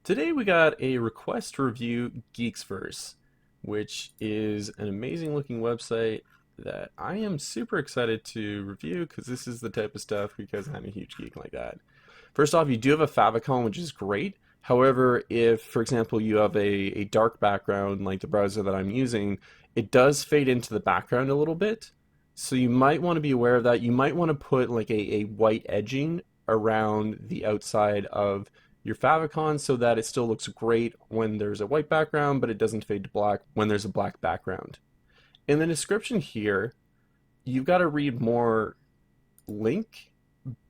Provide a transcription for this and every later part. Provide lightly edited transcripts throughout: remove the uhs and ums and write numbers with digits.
Today we got a request to review Geeksverse, which is an amazing looking website that I am super excited to review because this is the type of stuff because I'm a huge geek like that. First off, you do have a favicon, which is great. However, if, for example, you have a dark background like the browser that I'm using, it does fade into the background a little bit. So you might want to be aware of that. You might want to put like a white edging around the outside of your favicon so that it still looks great when there's a white background, but it doesn't fade to black when there's a black background. In the description here, you've got to read more link,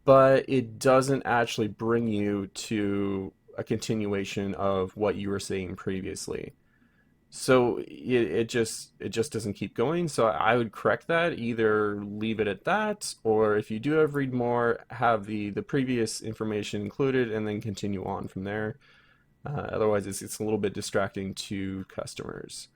but it doesn't actually bring you to a continuation of what you were saying previously. So it just doesn't keep going. So I would correct that. Either leave it at that, or if you do have read more, have the previous information included, and then continue on from there. Otherwise, it's a little bit distracting to customers.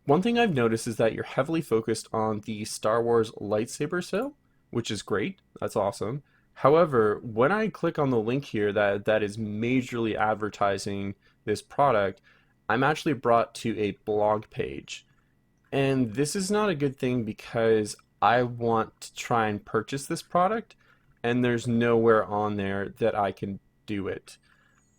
One thing I've noticed is that you're heavily focused on the Star Wars lightsaber sale, which is great. That's awesome. However, when I click on the link here that is majorly advertising this product, I'm actually brought to a blog page. And this is not a good thing because I want to try and purchase this product, and there's nowhere on there that I can do it.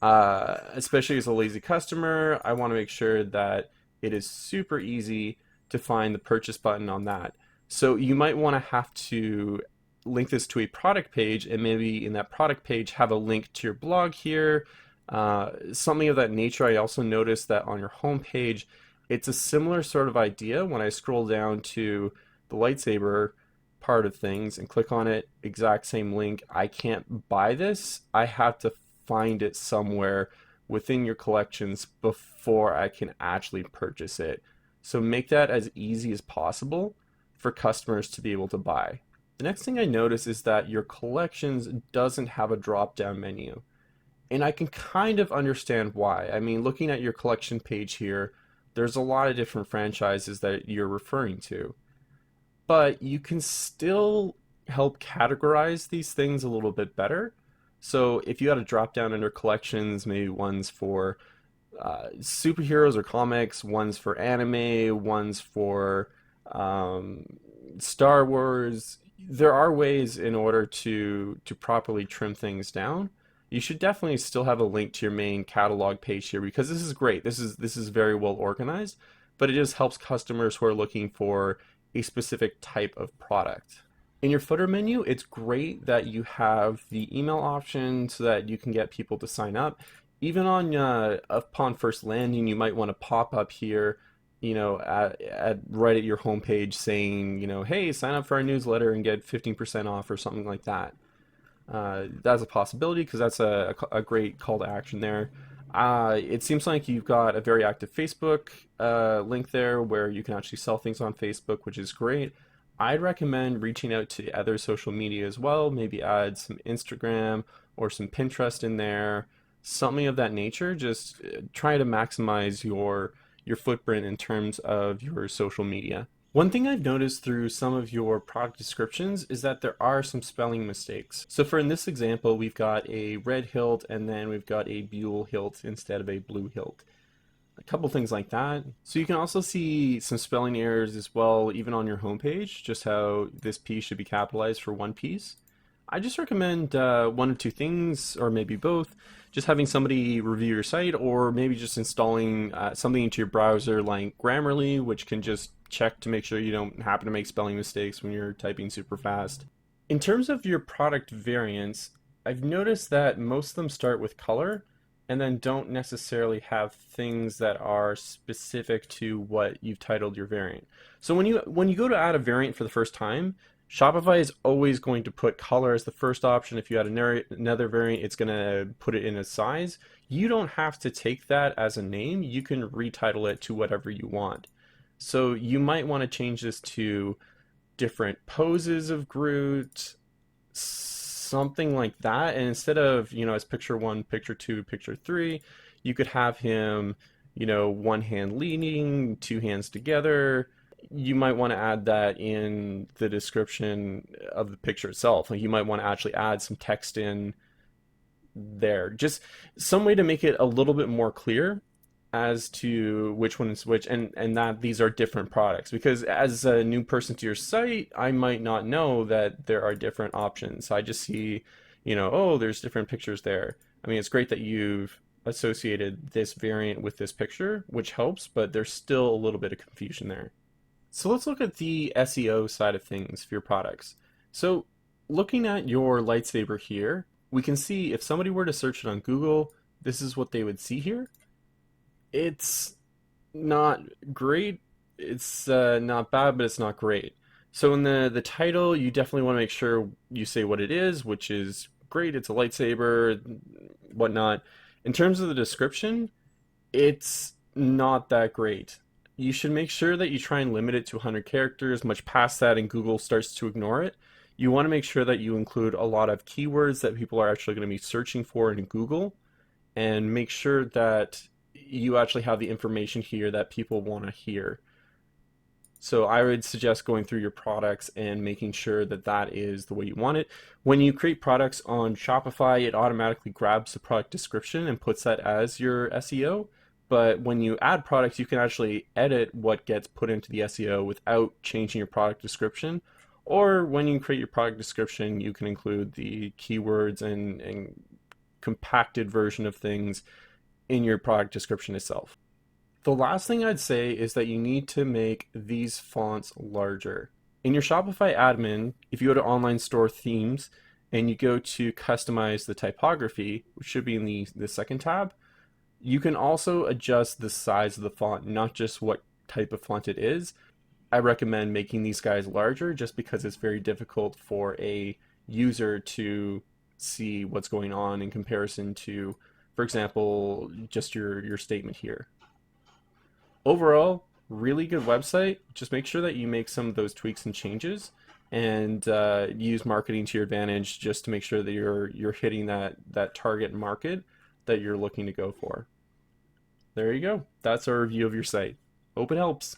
Especially as a lazy customer, I want to make sure that it is super easy to find the purchase button on that. So you might want to have to link this to a product page, and maybe in that product page have a link to your blog here, something of that nature. I also noticed that on your homepage, it's a similar sort of idea. When I scroll down to the lightsaber part of things and click on it, exact same link. I can't buy this. I have to find it somewhere within your collections before I can actually purchase it. So make that as easy as possible for customers to be able to buy. The next thing I notice is that your collections doesn't have a drop-down menu. And I can kind of understand why. I mean, looking at your collection page here, there's a lot of different franchises that you're referring to. But you can still help categorize these things a little bit better. So if you had a drop down under collections, maybe ones for superheroes or comics, ones for anime, ones for um, Star Wars. There are ways in order to properly trim things down. You should definitely still have a link to your main catalog page here because this is great. This is very well organized, but it just helps customers who are looking for a specific type of product. In your footer menu, it's great that you have the email option so that you can get people to sign up. Even on upon first landing, you might want to pop up here, right at your homepage saying, hey, sign up for our newsletter and get 15% off or something like that. That's a possibility because that's a great call to action there. It seems like you've got a very active Facebook link there where you can actually sell things on Facebook, which is great. I'd recommend reaching out to other social media as well, maybe add some Instagram or some Pinterest in there, something of that nature. Just try to maximize your footprint in terms of your social media. One thing I've noticed through some of your product descriptions is that there are some spelling mistakes. So for in this example, we've got a red hilt and then we've got a buell hilt instead of a blue hilt. A couple things like that. So you can also see some spelling errors as well, even on your homepage, just how this piece should be capitalized for one piece. I just recommend one or two things, or maybe both. Just having somebody review your site, or maybe just installing something into your browser like Grammarly, which can just check to make sure you don't happen to make spelling mistakes when you're typing super fast. In terms of your product variants, I've noticed that most of them start with color and then don't necessarily have things that are specific to what you've titled your variant. So when you go to add a variant for the first time, Shopify is always going to put color as the first option. If you add another variant, it's going to put it in a size. You don't have to take that as a name. You can retitle it to whatever you want. So you might want to change this to different poses of Groot, something like that. And instead of, as picture one, picture two, picture three, you could have him, one hand leaning, two hands together. You might want to add that in the description of the picture itself. Like you might want to actually add some text in there. Just some way to make it a little bit more clear as to which one is which, and that these are different products. Because as a new person to your site, I might not know that there are different options. I just see, oh, there's different pictures there. I mean, it's great that you've associated this variant with this picture, which helps, but there's still a little bit of confusion there. So let's look at the SEO side of things for your products. So looking at your lightsaber here, we can see if somebody were to search it on Google, this is what they would see here. It's not great. It's not bad, but it's not great. So in the title, you definitely want to make sure you say what it is, which is great. It's a lightsaber, whatnot. In terms of the description, it's not that great. You should make sure that you try and limit it to 100 characters. Much past that, and Google starts to ignore it. You want to make sure that you include a lot of keywords that people are actually going to be searching for in Google, and make sure that you actually have the information here that people want to hear. So I would suggest going through your products and making sure that that is the way you want it. When you create products on Shopify, it automatically grabs the product description and puts that as your SEO. But when you add products, you can actually edit what gets put into the SEO without changing your product description. Or when you create your product description, you can include the keywords and compacted version of things in your product description itself. The last thing I'd say is that you need to make these fonts larger. In your Shopify admin, if you go to online store themes and you go to customize the typography, which should be in the second tab, you can also adjust the size of the font, not just what type of font it is. I recommend making these guys larger just because it's very difficult for a user to see what's going on in comparison to, for example, just your statement here. Overall, really good website. Just make sure that you make some of those tweaks and changes, and use marketing to your advantage just to make sure that you're hitting that target market that you're looking to go for. There you go. That's our review of your site. Hope it helps.